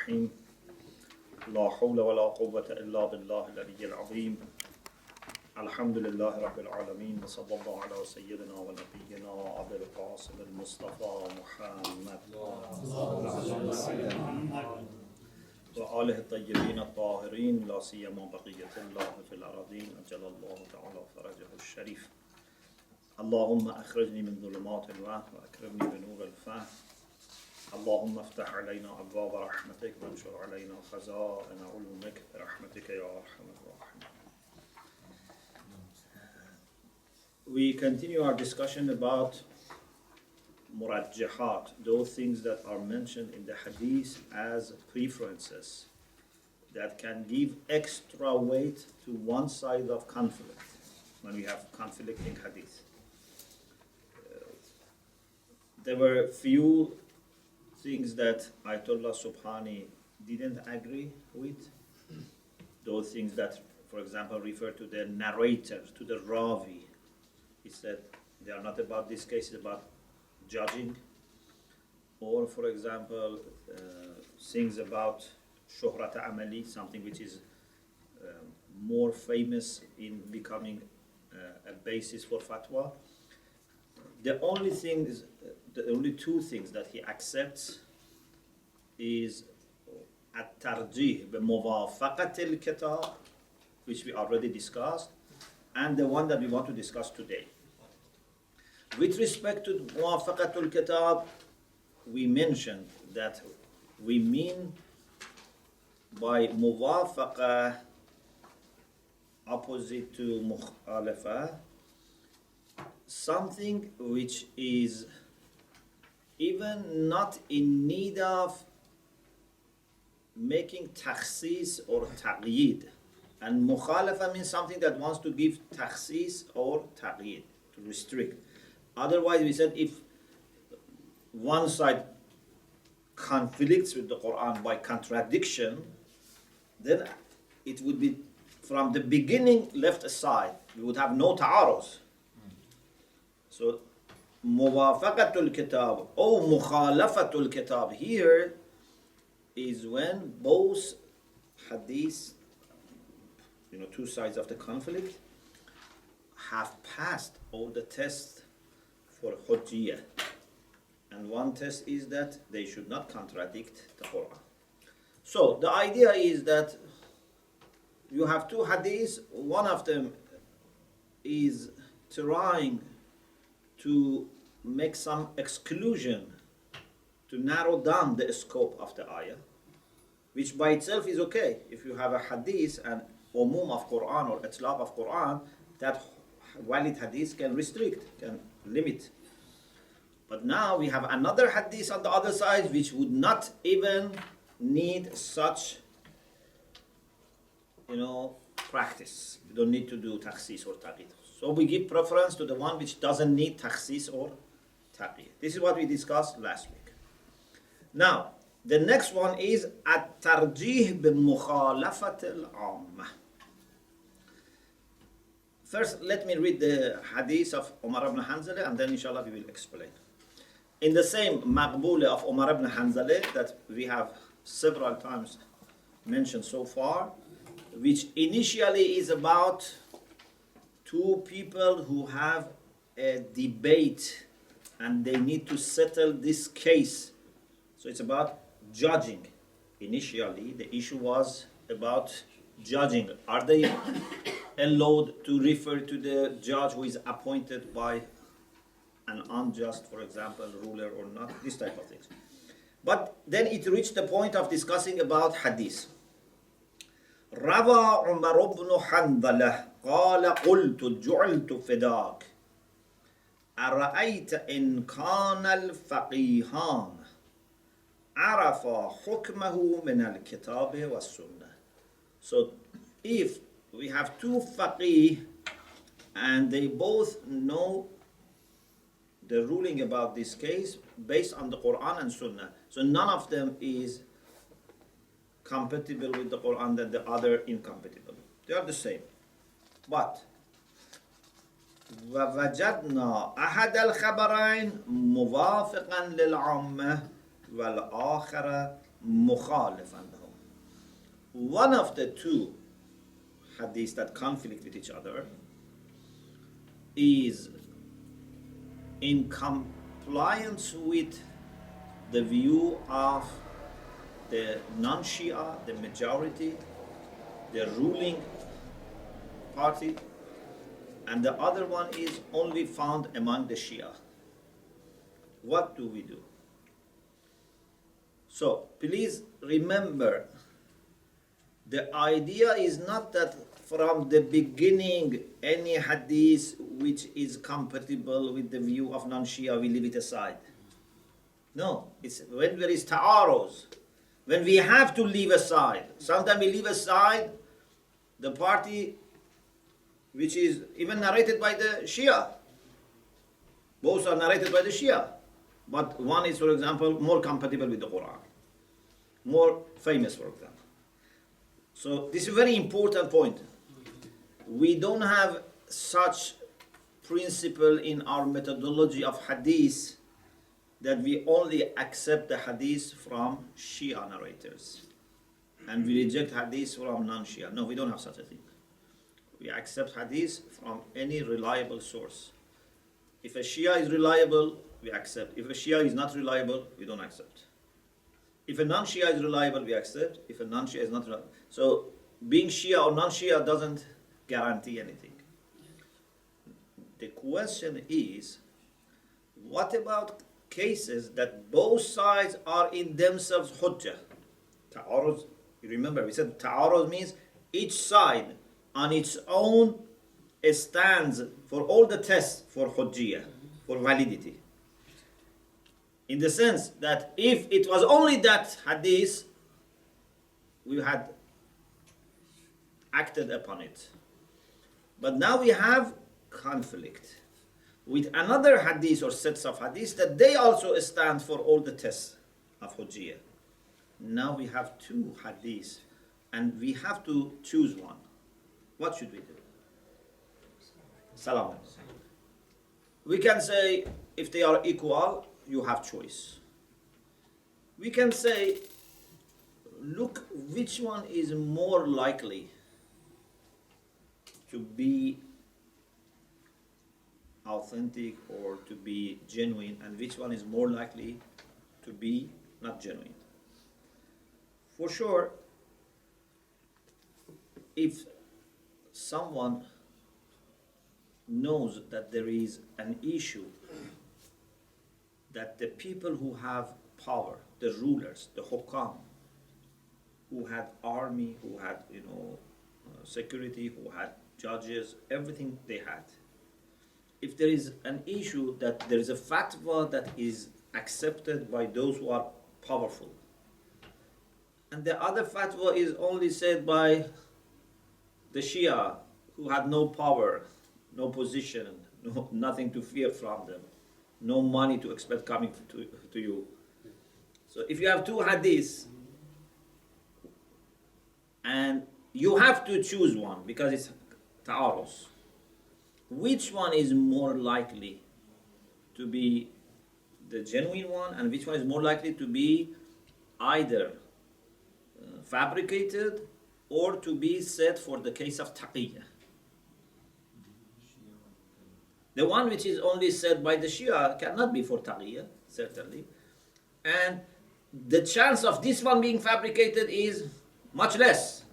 الرحيم لا حول ولا قوة إلا بالله العلي العظيم الحمد لله رب العالمين وصلى الله على سيدنا ونبينا أبي القاسم المصطفى محمد وآله الطيبين الطاهرين لا سيما بقية الله في الأراضين أجل الله تعالى فرجه الشريف اللهم أخرجني من ظلمات الوهم وأكرمني بنور الفهم اللهم افتح علينا أبواب رحمتك وانشر علينا خزائن علومك برحمتك يا أرحم الراحمين. We continue our discussion about murajjihat, those things that are mentioned in the hadith as preferences that can give extra weight to one side of conflict when we have conflicting hadith. There were few things that Ayatollah Subhani didn't agree with. Those things that, for example, refer to the narrator, to the Ravi. He said they are not about this case, it's about judging. Or, for example, things about Shuhrat Amali, something which is more famous in becoming a basis for fatwa. The only two things that he accepts is at-tarjih bi-muwafaqat al-kitab, which we already discussed, and the one that we want to discuss today. With respect to muwafaqat al-kitab, we mentioned that we mean by muwafaqa opposite to mukhalafa, something which is even not in need of making takhsis or taqyid. And mukhalafa means something that wants to give takhsis or taqyid, to restrict. Otherwise, we said if one side conflicts with the Quran by contradiction, then it would be from the beginning left aside. We would have no ta'aruz. So, muwafaqatul kitab or mukhalafatul kitab here is when both hadiths, two sides of the conflict, have passed all the tests for hujjiyah. And one test is that they should not contradict the Quran. So, the idea is that you have two hadiths, one of them is trying to make some exclusion to narrow down the scope of the ayah, which by itself is okay. If you have a hadith and umum of Quran or itlaq of Quran, that valid hadith can restrict, can limit. But now we have another hadith on the other side which would not even need such, practice. We don't need to do takhsis or taqid. So we give preference to the one which doesn't need takhsis or taqid. This is what we discussed last week. Now, the next one is at-tarjih bi-mukhalafat al-'ammah. First, let me read the hadith of Umar ibn Hanzala and then inshallah we will explain. In the same maqbula of Umar ibn Hanzala that we have several times mentioned so far, which initially is about two people who have a debate and they need to settle this case. So it's about judging. Initially, the issue was about judging. Are they allowed to refer to the judge who is appointed by an unjust, for example, ruler or not? This type of things. But then it reached the point of discussing about hadith. روى عمر بن حنظلة قال قلت جعلت فداك أرأيت إن كان الفقيهان عرفا حكمه من الكتاب والسنة. So if we have two faqih and they both know the ruling about this case based on the Quran and Sunnah, so none of them is compatible with the Quran than the other incompatible. They are the same. But وَوَجَدْنَا أَحَدَ الْخَبَرَيْنِ مُوَافِقًا لِلْعَامَّةِ وَالْآخَرَ مخالفا لهم. One of the two hadiths that conflict with each other is in compliance with the view of the non-Shia, the majority, the ruling party, and the other one is only found among the Shia. What do we do? So please remember, the idea is not that from the beginning any hadith which is compatible with the view of non-Shia we leave it aside. No, it's when there is ta'aruz, when we have to leave aside. Sometimes we leave aside the party which is even narrated by the Shia. Both are narrated by the Shia. But one is, for example, more compatible with the Quran. More famous, for example. So this is a very important point. We don't have such principle in our methodology of hadith that we only accept the hadith from Shia narrators and we reject hadith from non-Shia. No, we don't have such a thing. We accept hadith from any reliable source. If a Shia is reliable, we accept. If a Shia is not reliable, we don't accept. If a non-Shia is reliable, we accept. If a non-Shia is not reliable. So being Shia or non-Shia doesn't guarantee anything. The question is, what about cases that both sides are in themselves hujjah? Ta'aruz, you remember we said ta'aruz means each side on its own stands for all the tests for hujjiyah, for validity. In the sense that if it was only that hadith, we had acted upon it. But now we have conflict with another hadith or sets of hadiths that they also stand for all the tests of hujjiyah. Now we have two hadiths and we have to choose one. What should we do? Salam. We can say if they are equal, you have choice. We can say, look, which one is more likely to be authentic or to be genuine, and which one is more likely to be not genuine. For sure, if someone knows that there is an issue that the people who have power, the rulers, the hukam, who had army, who had security, who had judges, everything they had. If there is an issue that there is a fatwa that is accepted by those who are powerful, and the other fatwa is only said by the Shia who had no power, no position, nothing to fear from them, no money to expect coming to you. So if you have two hadiths and you have to choose one because it's ta'arus, which one is more likely to be the genuine one and which one is more likely to be either fabricated or to be said for the case of taqiyya? The one which is only said by the Shia cannot be for taqiyya, certainly. And the chance of this one being fabricated is much less.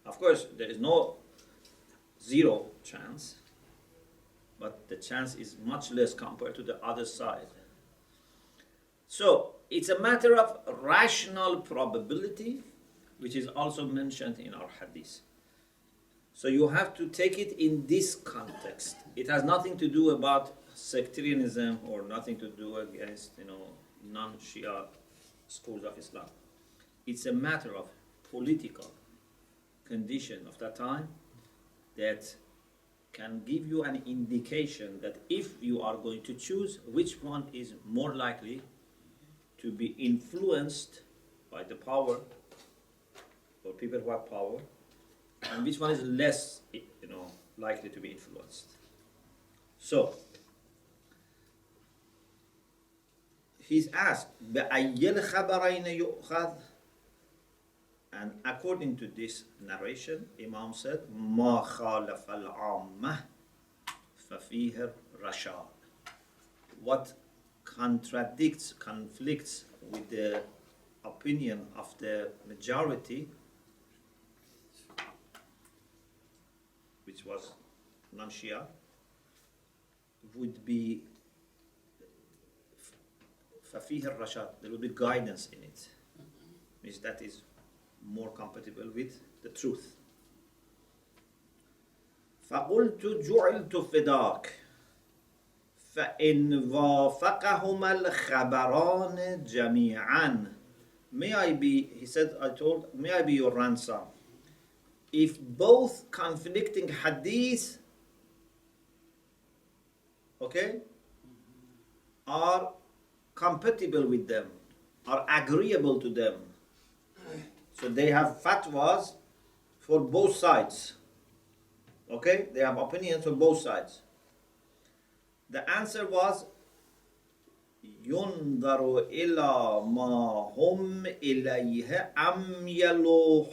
Of course, there is no zero chance, but the chance is much less compared to the other side. So it's a matter of rational probability, which is also mentioned in our hadith. So you have to take it in this context. It has nothing to do about sectarianism or nothing to do against non-Shia schools of Islam. It's a matter of political condition of that time that can give you an indication that if you are going to choose which one is more likely to be influenced by the power or people who have power, and which one is less likely to be influenced. So he's asked, بأي الخبرين يؤخذ? And according to this narration, Imam said, ما خالف العامة ففيه الرشاد. What conflicts with the opinion of the majority, which was non-Shia, would be ففيه الرشاد. There will be guidance in it. Means that is more compatible with the truth. فقلت جعلت فداك فإن وافقهما الخبران جميعا. May I be, he said, may I be your ransom if both conflicting hadith, okay, are compatible with them, are agreeable to them. So they have fatwas for both sides. Okay? They have opinions for both sides. The answer was ينظر إلى ما هم إليه أميل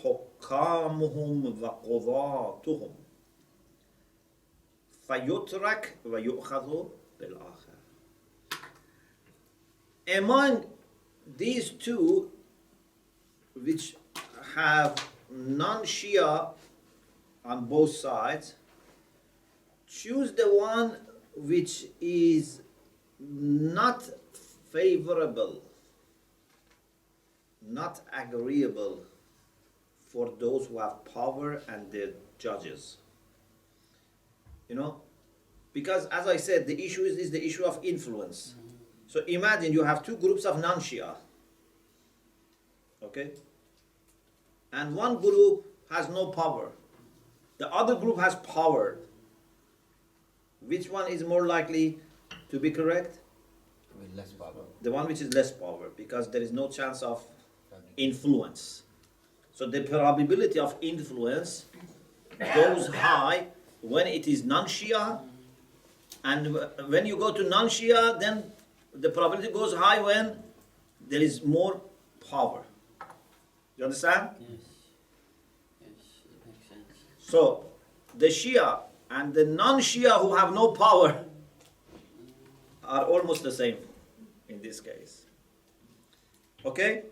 حكامهم وقضاتهم فيترك ويؤخذ بالآخر. Among these two, which have non-Shia on both sides, choose the one which is not favorable, not agreeable for those who have power and the judges. You know, because as I said, the issue is the issue of influence. So imagine you have two groups of non-Shia, okay? And one group has no power. The other group has power. Which one is more likely to be correct? With less power. The one which is less power, because there is no chance of influence. So the probability of influence goes high when it is non-Shia, and when you go to non-Shia, then the probability goes high when there is more power. You understand? Yes. Yes, it makes sense. So the Shia and the non-Shia who have no power are almost the same in this case. Okay?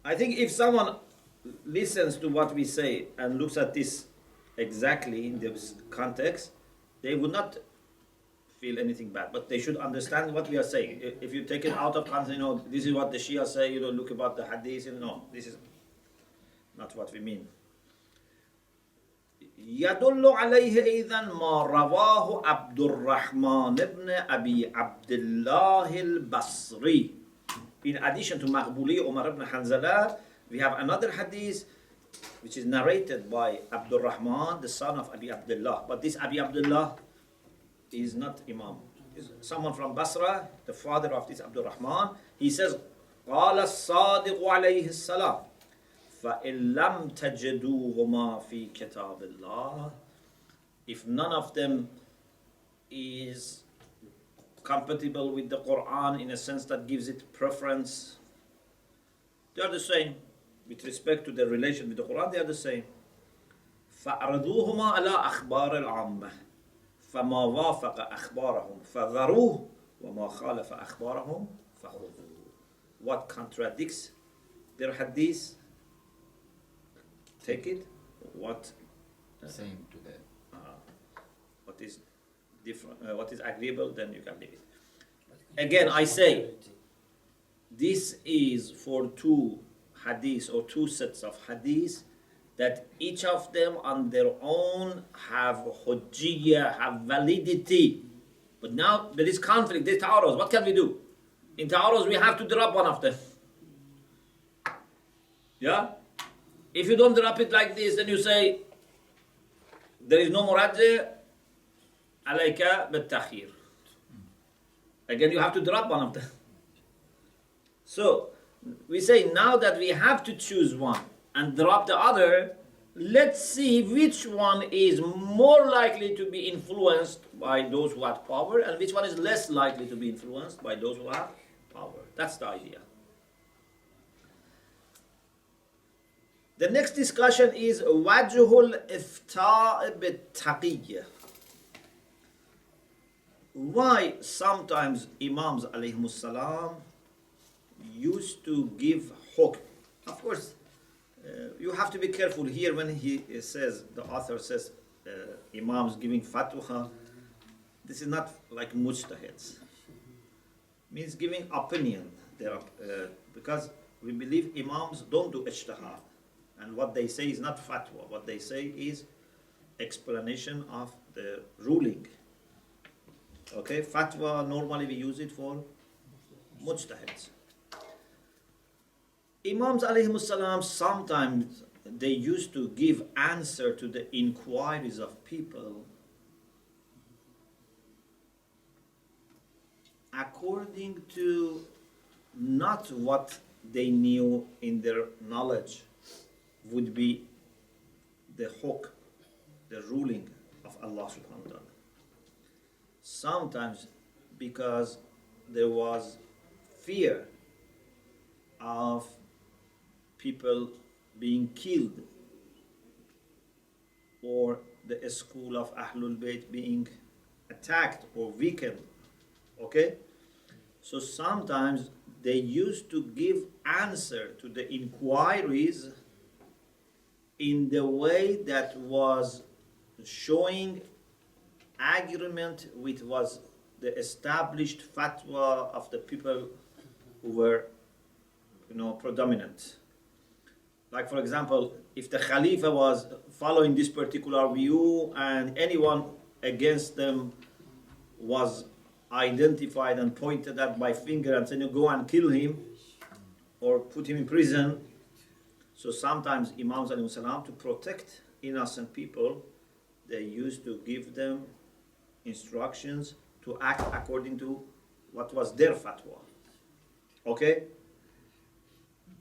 I think if someone listens to what we say and looks at this exactly in this context, they would not feel anything bad, but they should understand what we are saying. If you take it out of context, you know, this is what the Shia say, you know, look about the hadith, you know, this is not what we mean. يدل عليه أيضا ما رواه عبد الرحمن بن أبي عبد الله البصري. In addition to مقبولي Umar ibn Hanzala, we have another hadith which is narrated by Abdul Rahman, the son of Abi Abdullah. But this Abi Abdullah is not Imam. He's someone from Basra, the father of this Abdul Rahman. He says, قال الصادق عليه السلام فإن لم تجدوهما في كتاب الله. If none of them is compatible with the Quran in a sense that gives it preference, they are the same. With respect to the relation with the Quran, they are the same. فأعرضوهما على أخبار العامة فما وافق أخبارهم فذروه وما خالف أخبارهم فخذوه. What contradicts their hadith, take it. What Same to that. what is different, what is agreeable, then you can leave it. Again, I say, this is for two hadiths or two sets of hadiths that each of them on their own have hujjiyah, have validity. But now there is conflict, there is ta'aruz. What can we do? In ta'aruz, we have to drop one of them. Yeah? If you don't drop it like this, then you say, there is no murajjah, alayka bit-takhir. Again, you have to drop one of them. So, we say now that we have to choose one and drop the other, let's see which one is more likely to be influenced by those who have power and which one is less likely to be influenced by those who have power. That's the idea. The next discussion is wajhul ifta' bit-taqiyya. Why sometimes Imams alayhimus salam used to give hukm. Of course, you have to be careful here when he says, the author says, Imams giving fatwa. This is not like mujtahids. Means giving opinion. Because we believe Imams don't do ijtihad. And what they say is not fatwa. What they say is explanation of the ruling. Okay, fatwa, normally we use it for mujtahids. Imams alayhimus salam, sometimes they used to give answer to the inquiries of people according to not what they knew in their knowledge would be the hukm, the ruling of Allah subhanahu wa ta'ala. Sometimes because there was fear of people being killed or the school of Ahlul Bayt being attacked or weakened. Okay? So sometimes they used to give answer to the inquiries in the way that was showing agreement with was the established fatwa of the people who were, predominant. Like for example, if the Khalifa was following this particular view and anyone against them was identified and pointed at by finger and said, go and kill him or put him in prison. So sometimes Imams alayhi salam, to protect innocent people, they used to give them instructions to act according to what was their fatwa. Okay?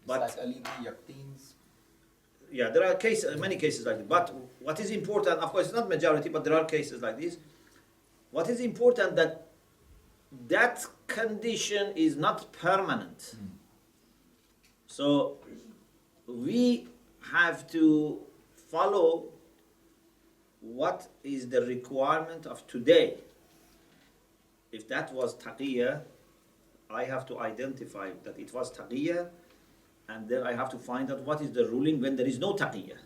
But like Ali Yaqteen's. Yeah, there are many cases like this. But what is important, of course, it's not majority, but there are cases like this. What is important that condition is not permanent. So we have to follow what is the requirement of today. If that was taqiyya, I have to identify that it was taqiyya, and then I have to find out what is the ruling when there is no taqiyya.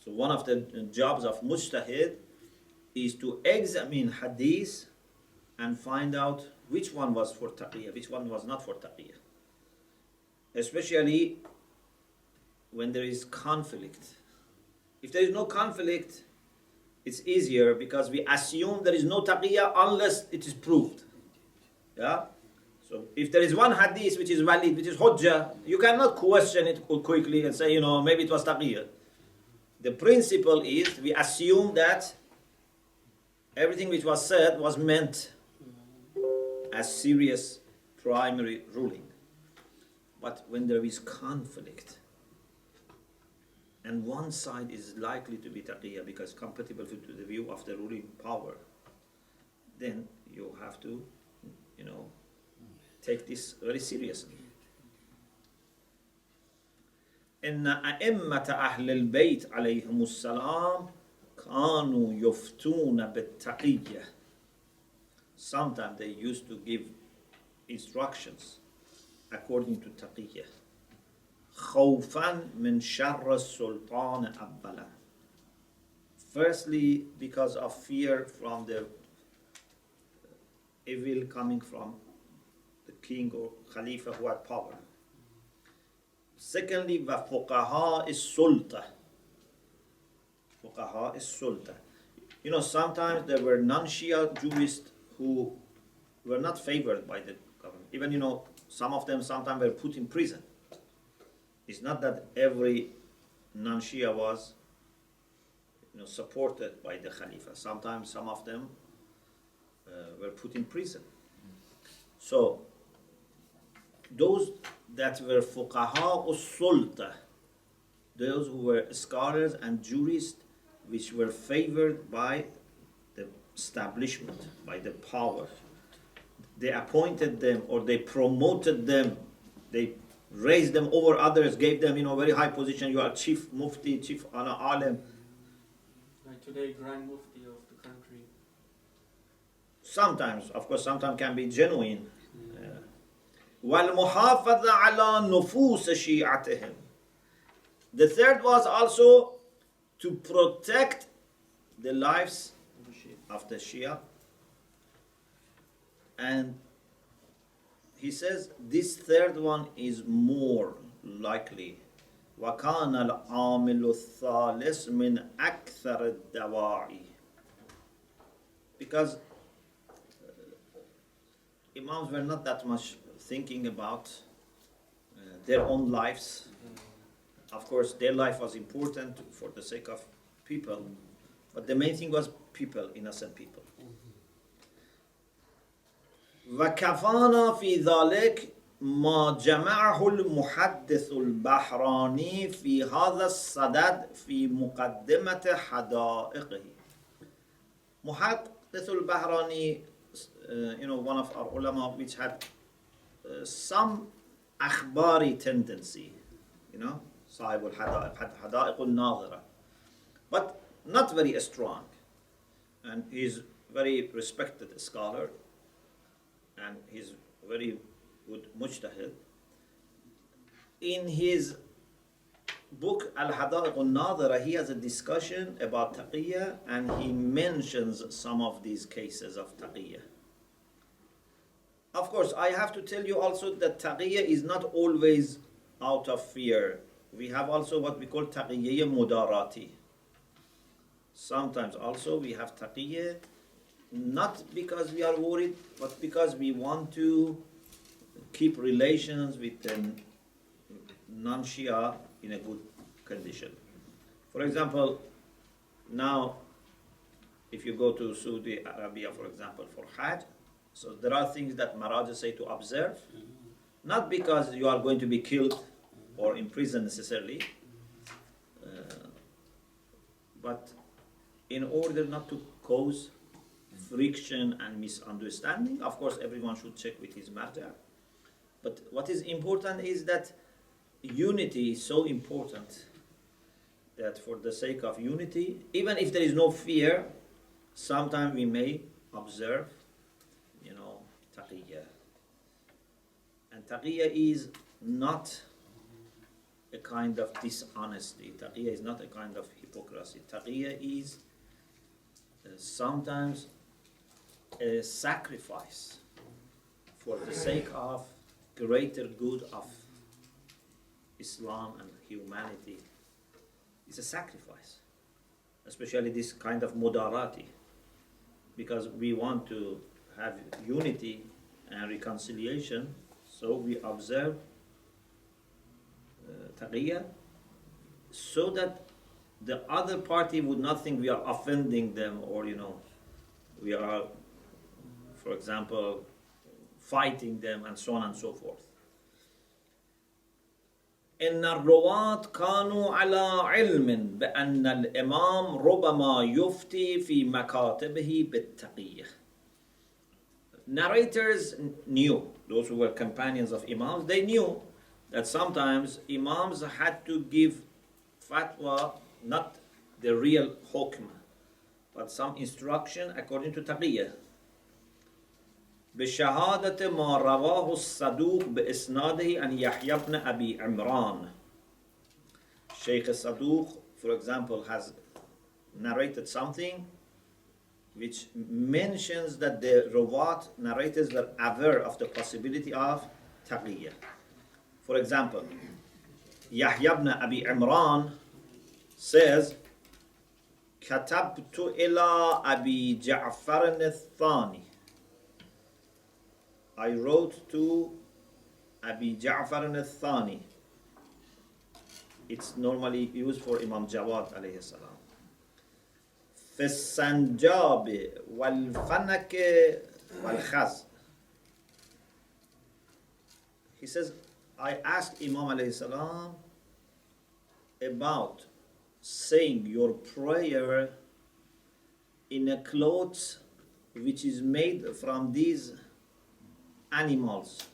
So one of the jobs of mujtahid is to examine hadith and find out which one was for taqiyya, which one was not for taqiyya. Especially when there is conflict. If there is no conflict, it's easier because we assume there is no taqiyya unless it is proved. Yeah? So if there is one hadith which is valid, which is hujjah, you cannot question it quickly and say, maybe it was taqiyya. The principle is we assume that everything which was said was meant as serious primary ruling. But when there is conflict, and one side is likely to be taqiyya because compatible to the view of the ruling power, then you have to, take this very seriously. إن أئمة أهل البيت عليهم السلام كانوا يفتون بالتقية. Sometimes they used to give instructions according to taqiyya. خوفا من شر السلطان أولا. Firstly, because of fear from the evil coming from the king or khalifa who had power. Secondly, وفقهاء السلطة. فقهاء السلطة. Sometimes there were non-Shia jurists who were not favored by the government. Even, some of them sometimes were put in prison. It's not that every non-Shia was, supported by the Khalifa. Sometimes some of them were put in prison. So, those that were fuqaha sulta, those who were scholars and jurists which were favored by the establishment, by the power. they appointed them or they promoted them, they raised them over others, gave them, very high position. You are chief mufti, chief alim. Like today, Grand Mufti of the country. Sometimes, of course, sometimes can be genuine. وَالْمُحَافَظَةَ عَلَى نُفُوسِ شِيعَتِهِمْ. The third was also to protect the lives of the Shia. And he says this third one is more likely. وَكَانَ الْعَامِلُ الثَّالِث مِنْ أَكْثَرِ الدَّوَاعِي. Because Imams were not that much thinking about their own lives. Of course, their life was important for the sake of people, but the main thing was people, innocent people. وَكَفَانَا فِي ذَلِكَ مَا جَمَعَهُ الْمُحَدِّثُ الْبَحْرَانِي فِي هَذَا الصَّدَدِ فِي مُقَدِّمَةِ حَدَائِقِهِ. Muhaddith al-Bahrani, one of our ulama, which had some akhbari tendency, Sahib al-Hada'iq al-Nadhira, but not very strong. And he's very respected scholar, and he's very good mujtahid. In his book Al-Hada'iq al-Nadhira, he has a discussion about taqiyya, and he mentions some of these cases of taqiyya. Of course, I have to tell you also that taqiyya is not always out of fear. We have also what we call taqiyya mudarati. Sometimes also we have taqiyya not because we are worried, but because we want to keep relations with the non-Shia in a good condition. For example, now if you go to Saudi Arabia, for example, for Hajj, so there are things that Maraj say to observe, not because you are going to be killed or imprisoned necessarily, but in order not to cause friction and misunderstanding. Of course, everyone should check with his marja. But what is important is that unity is so important that for the sake of unity, even if there is no fear, sometimes we may observe, taqiyya. And taqiyya is not a kind of dishonesty. Taqiyya is not a kind of hypocrisy. Taqiyya is sometimes a sacrifice for the sake of greater good of Islam and humanity. It's a sacrifice, especially this kind of mudarati, because we want to have unity and reconciliation, so we observe taqiyya so that the other party would not think we are offending them, or we are, for example, fighting them, and so on and so forth. إن الرواة كانوا على علم بأن الإمام ربما يفتي في مكاتبه بالتقية. Narrators knew, those who were companions of Imams, they knew that sometimes Imams had to give fatwa, not the real hukm, but some instruction according to taqiyya. بشهادة ما رواه الصدوق بإسناده عن يحيى بن أبي عمران. Sheikh Saduq, for example, has narrated something which mentions that the Rawat narrators were aware of the possibility of taqiyya. For example, Yahya ibn Abi Imran says, كتبت إلى أبي جعفر الثاني. I wrote to Abi Ja'far al-Thani. It's normally used for Imam Jawad alayhi salam. في السنجاب والفنك والخز. He says, I asked Imam alayhi salam about saying your prayer in a cloth which is made from these animals.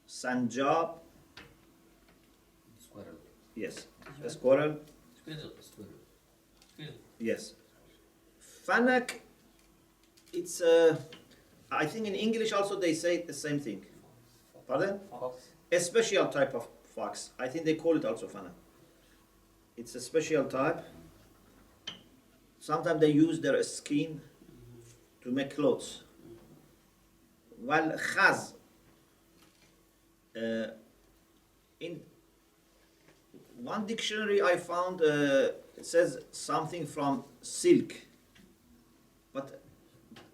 Sanjab, Squirrel. yes. A squirrel, Squirrel. yes. Fanak, it's I think in English also they say the same thing. Pardon? Fox. A special type of fox. I think they call it also fanak. It's a special type. Sometimes they use their skin to make clothes. While khaz, in one dictionary I found it says something from silk, but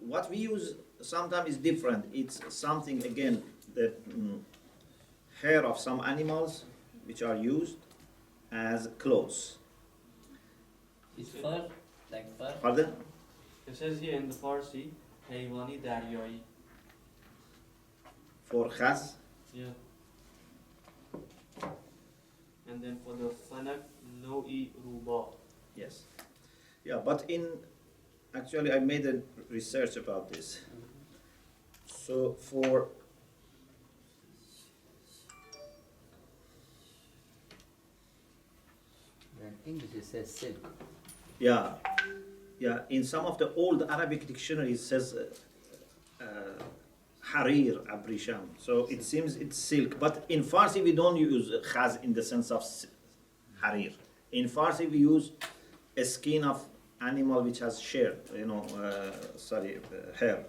what we use sometimes is different. It's something again the hair of some animals which are used as clothes. It's fur, like fur. Pardon? It says here in the Farsi, Haywani Daryai. For khaz, Yeah. And then for the Fanak, No'i Ruba. yes. Yeah, but actually I made a research about this. So for In English it says silk. yeah, in some of the old Arabic dictionaries it says harir abrisham. So it seems it's silk, but in Farsi we don't use khaz in the sense of harir. In Farsi we use a skin of animal which has hair, hair.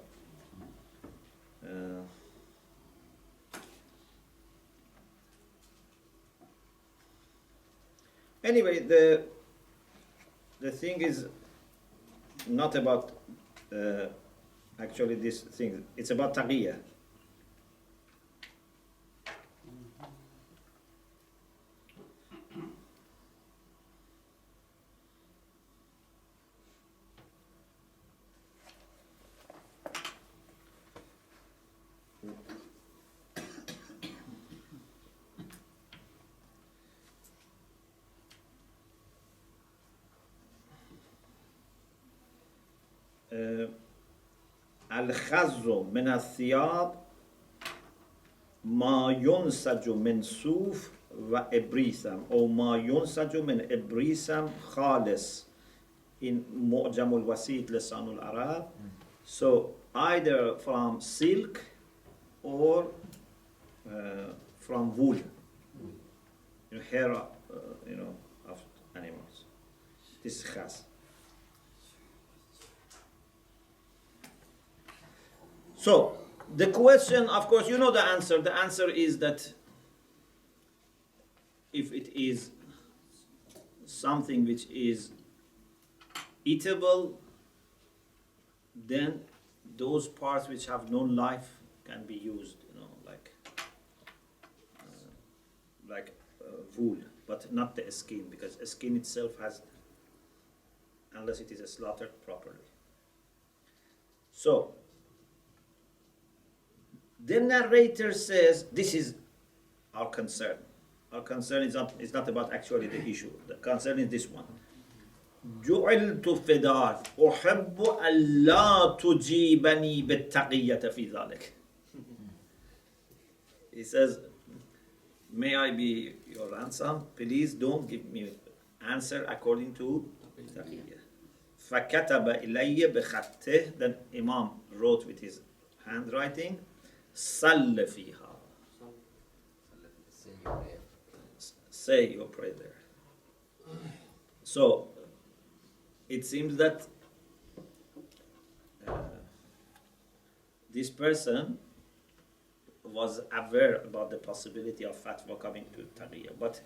Anyway, the thing is not about actually this thing. It's about taqiyya. الخز من الثياب ما ينسج من صوف و ابریسم او ما ينسج من ابریسم خالص in معجم الوسيط لسان العرب. So either from silk or from wool, hair of animals. This is khaz. So, the question, of course, you know the answer. The answer is that if it is something which is eatable, then those parts which have no life can be used, like wool, but not the skin, because the skin itself has, unless it is slaughtered properly. So, the narrator says, this is our concern. Our concern is not about actually the issue. The concern is this one. جعلت فداك أحب ألا تجيبني بالتقية في ذلك. He says, may I be your ransom? Please don't give me answer according to taqiyya. فكتب إلي بخطه. Then Imam wrote with his handwriting, صل فيها. Say your prayer there. So, it seems that this person was aware about the possibility of fatwa coming to taqiyya, but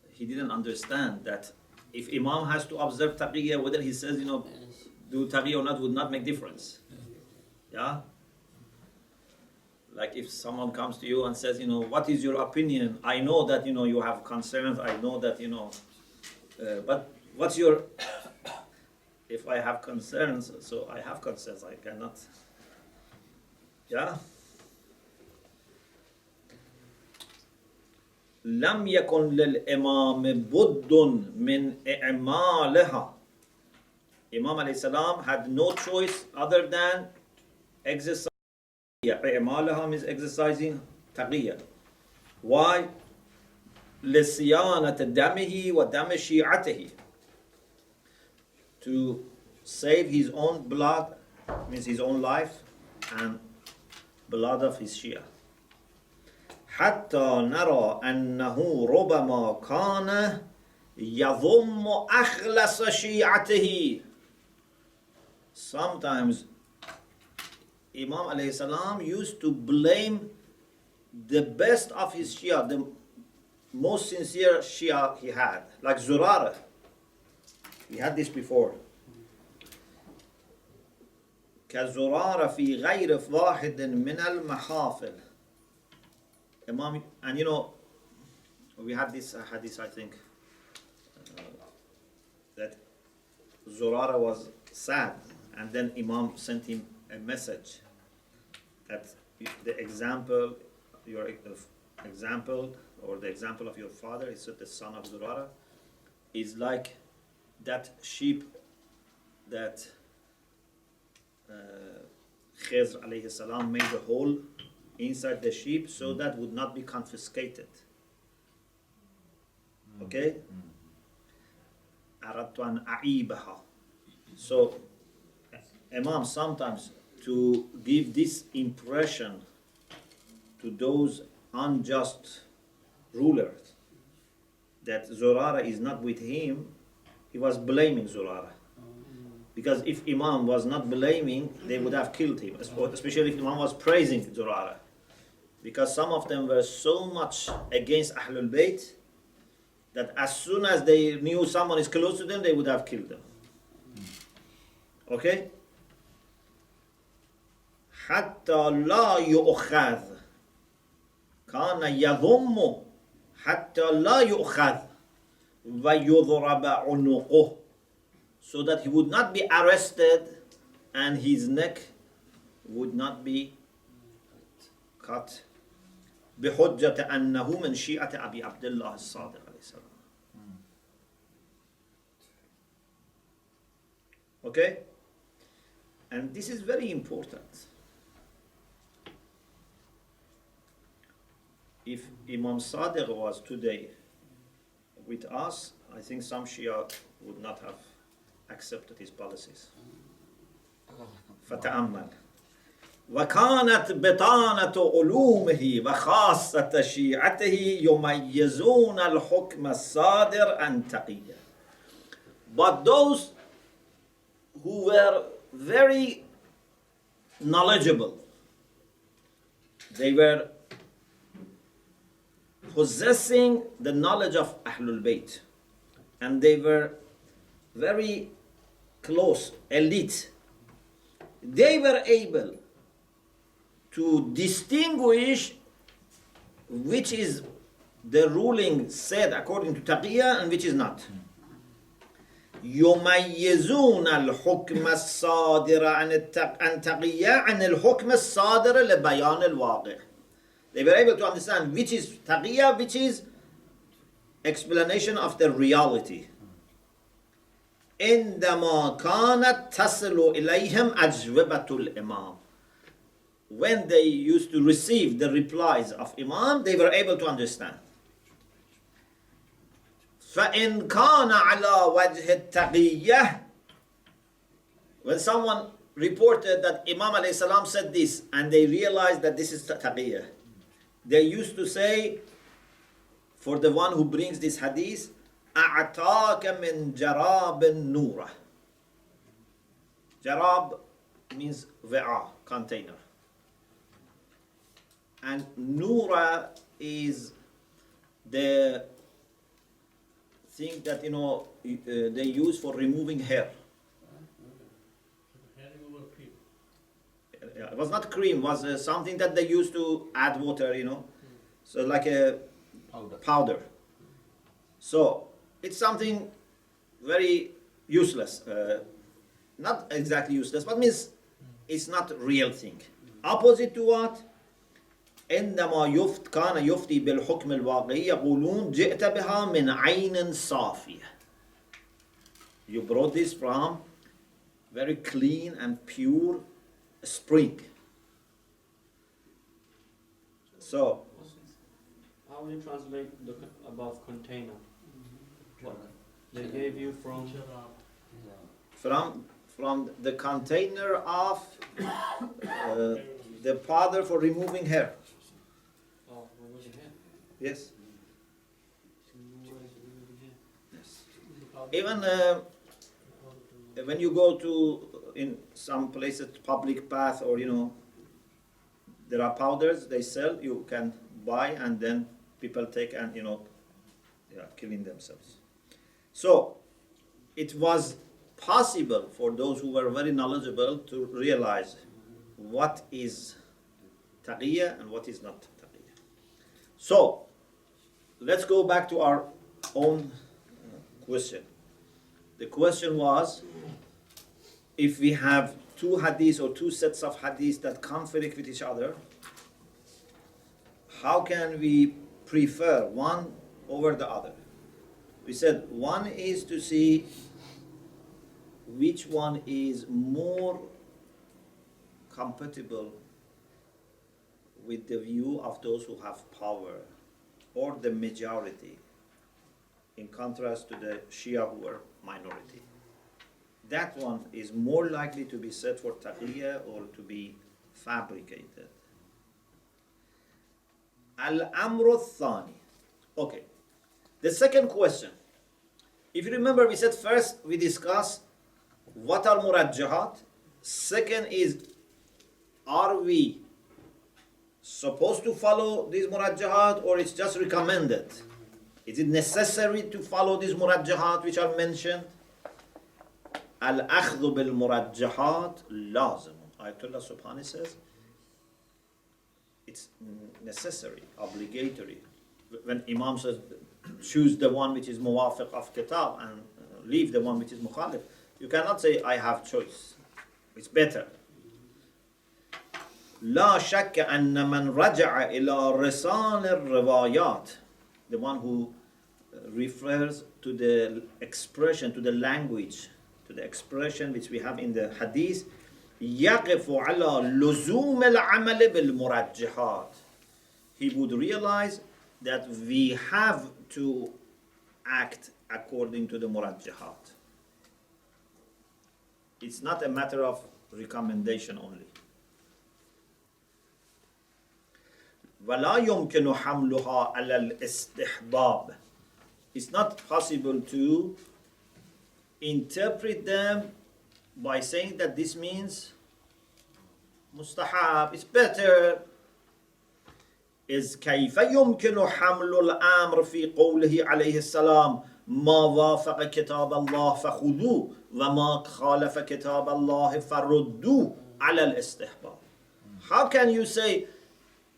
he didn't understand that if Imam has to observe taqiyya, whether he says, do taqiyya or not would not make difference. Yeah? Like if someone comes to you and says, what is your opinion? I know that, you have concerns. I know that, but what's your... If I have concerns, so I have concerns. I cannot... Yeah? لم يكن للإمام بد من إعمالها. Imam alayhi salam had no choice other than exercise إعمالها means exercising تقية. Why? لصيانة دمه ودم شيعته. To save his own blood, means his own life, and blood of his Shia. حتى نرى أنه ربما كان يضم أخلص شيعته. Sometimes Imam alayhi salam used to blame the best of his Shia, the most sincere Shia he had, like Zurara. He had this before. كزرارة في غير واحد من المحافل. Imam, and you know, we had this hadith, I think, that Zurara was sad, and then Imam sent him a message that the example, your example, or the example of your father, is the son of Zurara, is like that sheep that Khizr alayhi salam made a hole inside the sheep so that would not be confiscated. Okay? أردت أن أعيبها. So, Imam sometimes to give this impression to those unjust rulers that Zurara is not with him, he was blaming Zurara. Because if Imam was not blaming, they would have killed him, especially if Imam was praising Zurara. Because some of them were so much against Ahlul Bayt that as soon as they knew someone is close to them, they would have killed them. Okay? حتى لا يؤخذ كان يضم حتى لا يؤخذ ويضرب عنقه, so that he would not be arrested and his neck would not be cut. بحجة أنه من شيعة أبي عبد الله الصادق عليه السلام. Okay? And this is very important. If Imam Sadiq was today with us, I think some Shia would not have accepted his policies. فتأمل. وكانت بطانة علومه وخاصة شيعته يميزون الحكم الصادر عن تقية. But those who were very knowledgeable, they were possessing the knowledge of Ahlul Bayt, and they were very close, elite. They were able to distinguish which is the ruling said according to Taqiyya and which is not. يميزون الحكم الصادر عن تقية عن الحكم الصادر لبيان الواقع. They were able to understand which is taqiyya, which is explanation of the reality. عندما كانت تصل إليهم أجوبة الإمام. When they used to receive the replies of Imam, they were able to understand. فإن كان على وجه التقية. When someone reported that Imam alayhi salam said this, and they realized that this is taqiyya, they used to say, for the one who brings this hadith, أعطاك من جراب نورة. Jarab means ve'a, container. And Nura is the thing that, they use for removing hair. It was not cream, it was something that they used to add water, So like a powder. So it's something very useless. Not exactly useless, but means it's not real thing. Opposite to what? عندما كان يفتي بالحكم الواقعي يقولون جئت بها من عين صافية. You brought this from very clean and pure spring. So, How will you translate the above container? What they gave you from from the container of the powder for removing hair. removing hair. Yes. Yes. Even when you go to in some places public bath, or there are powders they sell, you can buy, and then people take and they are killing themselves. So it was possible for those who were very knowledgeable to realize what is taqiyya and what is not taqiyya. So let's go back to our own question. The question was, if we have two hadiths or two sets of hadiths that conflict with each other, how can we prefer one over the other? We said one is to see which one is more compatible with the view of those who have power or the majority, in contrast to the Shia who are minority. That one is more likely to be set for taqiyya or to be fabricated. Al-amru thani. Okay. The second question. If you remember, we said first we discussed what are murajjahat. Second is, are we supposed to follow these murajjahat, or it's just recommended? Is it necessary to follow these murajjahat which are mentioned? Al-akhdhu bil murajjahat lazim. Ayatollah Subhani says it's necessary, obligatory. When Imam says choose the one which is muwafiq of kitab and leave the one which is mukhalif, you cannot say I have choice. It's better. لا شك أن من رجع إلى رسال الروايات, the one who refers to the expression, to the language, to the expression which we have in the hadith, يقف على لزوم العمل بالمرجحات. He would realize that we have to act according to the murajjahat. It's not a matter of recommendation only. ولا يمكن حملها على الاستحباب. It's not possible to interpret them by saying that this means mustahab, it's better. إذ كيف يمكن حمل الأمر في قوله عليه السلام ما وافق كتاب الله فخذوه وما خالف كتاب الله فردوه على الاستحباب. How can you say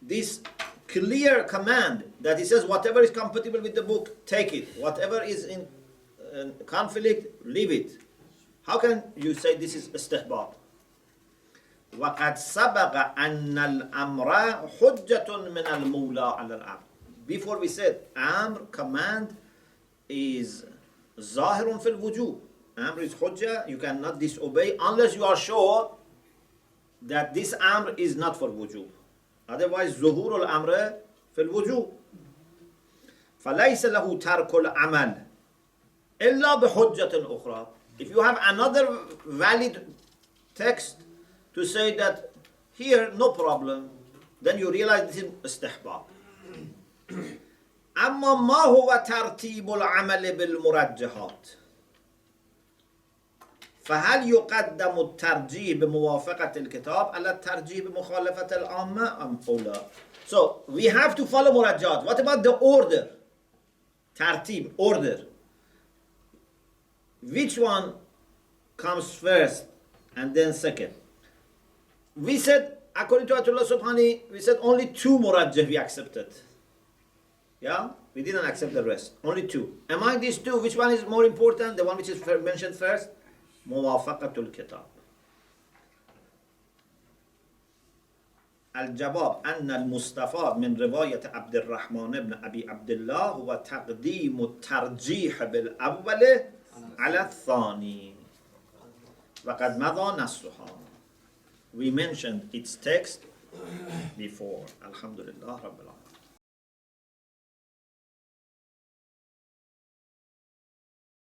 this clear command that he says whatever is compatible with the book, take it. Whatever is in conflict, leave it. How can you say this is istihbab? وَقَدْ سَبَقَ أَنَّ الْأَمْرَ حُجَّةٌ مِنَ الْمَوْلَى عَلَى الْأَمْرِ. Before we said, amr, command, is zahirun fil wujub. Amr is hujjah, you cannot disobey unless you are sure that this amr is not for wujub. Otherwise, zuhur al-amr fil wujub. فَلَيْسَ لَهُ تَرْكُ الْعَمَلِ إِلَّا بِحُجَّةٍ أُخْرى. If you have another valid text to say that here, no problem, then you realize this is istihbab. أما ما هو ترتيب العمل بالمرجحات؟ فهل يقدم الترجيح بموافقة الكتاب على الترجيح بمخالفة العامة أم لا؟ So we have to follow murajjahat. What about the order? Tartib, order. Which one comes first and then second? We said, according to Ayatollah Subhani, we said only two murajjah we accepted. Yeah? We didn't accept the rest. Only two. Among these two, which one is more important? The one which is mentioned first? Muwafaqatul kitab. الجواب أن المستفاد من رواية عبد الرحمن بن أبي عبد الله هو تقديم الترجيح بالأول على الثاني وقد مضى نصها. We mentioned its text before. Alhamdulillah Rabbil Alamin.